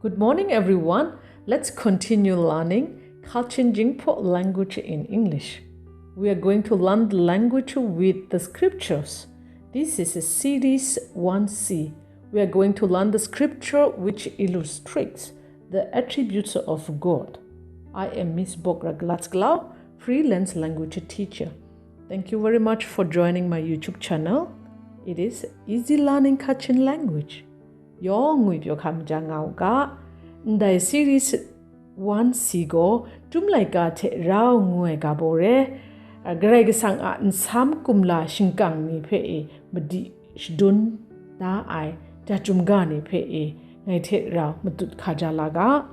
Good morning, everyone. Let's continue learning Kachin-Jinghpaw language in English. We are going to learn the language with the scriptures. This is a series 1C. We are going to learn the scripture which illustrates the attributes of God. I am Miss Bogra Glatzglau, freelance language teacher. Thank you very much for joining my YouTube channel. It is Easy Learning Kachin Language. Yawng with your hkam Ndai series 1C go laika te rao ngwi gabore Karai Kasang nsam kumla shingkang ni pe madi shdun da ai jachumga ni pe ngai te rao matut kaja laga.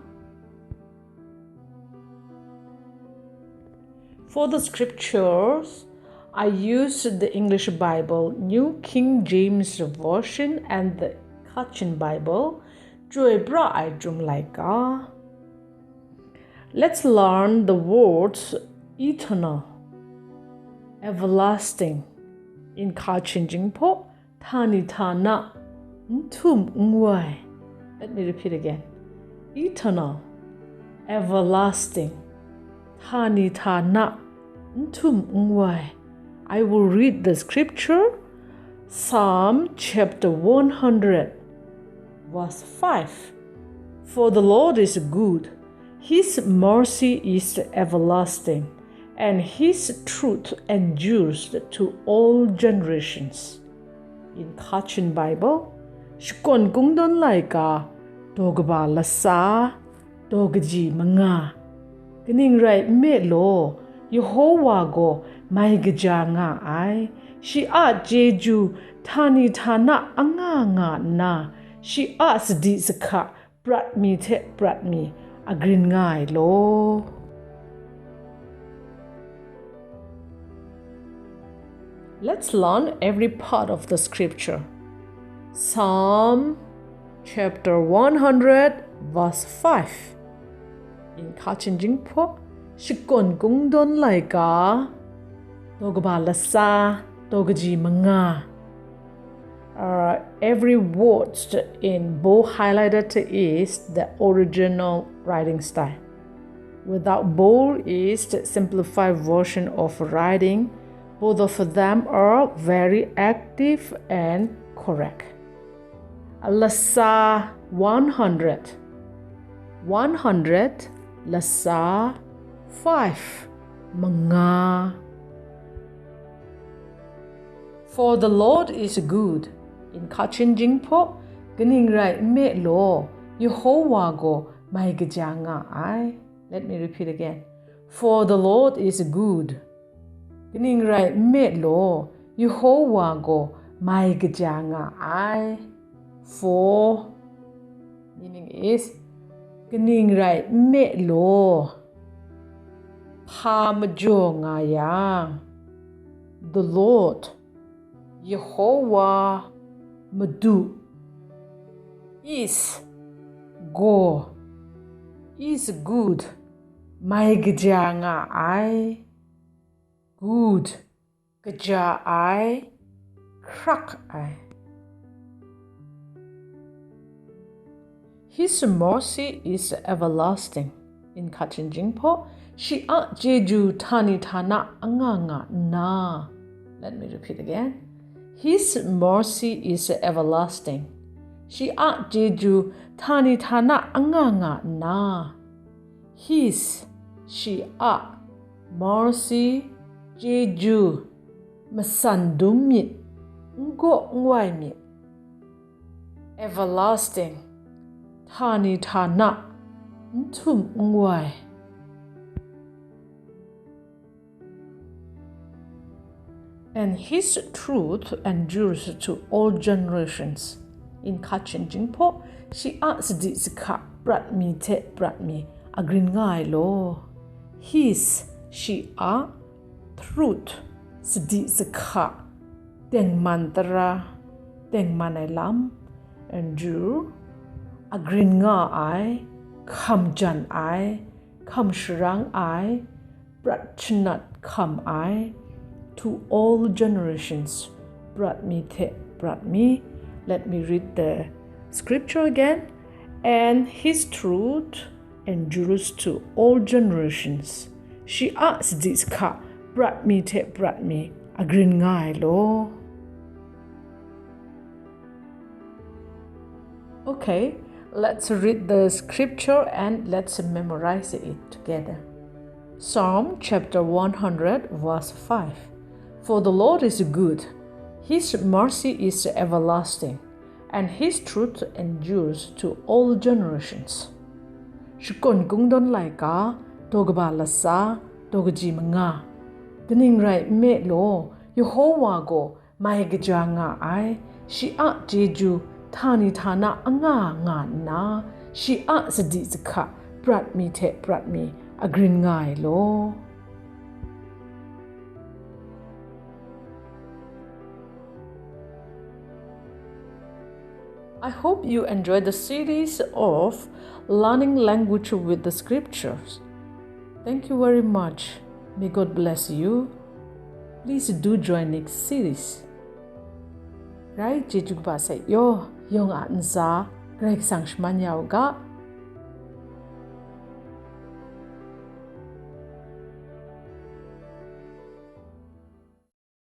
For the scriptures, I used the English Bible, New King James Version, and the Kachin Bible. Laika. Let's learn the words eternal, everlasting. In Kachin-Jinghpaw, htana, nhtum, nwai. Let me repeat again. Eternal, everlasting, htana, nhtum, nwai. I will read the scripture, Psalm chapter 100. Verse 5. For the Lord is good, His mercy is everlasting, and His truth endures to all generations. In Kachin Bible, Shakawn Kungdawn laika, dogba lasa, dogji manga. Rai me lo, Yehowa go, mai gaja nga ai, shi chyeju, htani anga na. She asked the sahka, prat me, agrin ngai lo. Let's learn every part of the scripture. Psalm chapter 100 verse 5. In Kachin-Jinghpaw, Shakawn Kungdawn laika, dogba lasa, dogji manga. Every word in bold highlighted is the original writing style. Without bold is the simplified version of writing. Both of them are very active and correct. Lasa 100, 100, lasa 5, mga. For the Lord is good. In Kachin-Jinghpaw, rai me lo, Yehowa go, mai gaja nga ai. Let me repeat again. For the Lord is good. Rai me lo, Yehowa go, mai gaja nga ai. For, meaning is, rai me lo, ha majo nga yang. The Lord, Yehowa, Madu is go is good. Mai gaja nga ai good gaja ai krak ai. His mercy is everlasting. In Kachin-Jinghpaw, shi chyeju htana anga na. Let me repeat again. His mercy is everlasting. Shi chyeju htana anga na. His, shi mercy, chyeju, masandum mit, nwai mit. Everlasting, htana, nhtum, nwai. And His truth endures to all generations. In Kachin-Jinghpaw, she asked the sahka, prat me, agrin ngai lo. His, she truth, sadi sahka, teng mantara, teng manailam, endure, agrin nga ai, kam jan ai, kam shrang ai, prat chnat kam ai. To all generations, prat me. Let me read the scripture again. and his truth endures to all generations. She asks this ka prat me te prat me agrin ngai lo. Okay, let's read the scripture and let's memorize it together. Psalm chapter 100 verse 5. For the Lord is good, his mercy is everlasting, and his truth endures to all generations. Shakawn Kungdawn laika togba lasa togji manga. Ganing rai me lo Yehowa go mai gaja nga ai shi a chyeju htana anga nga na shi a sadi prat me te prat me agrin ngai lo. I hope you enjoyed the series of learning language with the scriptures. Thank you very much. May God bless you. Please do join next series. Karai Kasang yo Yawng nsam Karai Kasang Yawng ga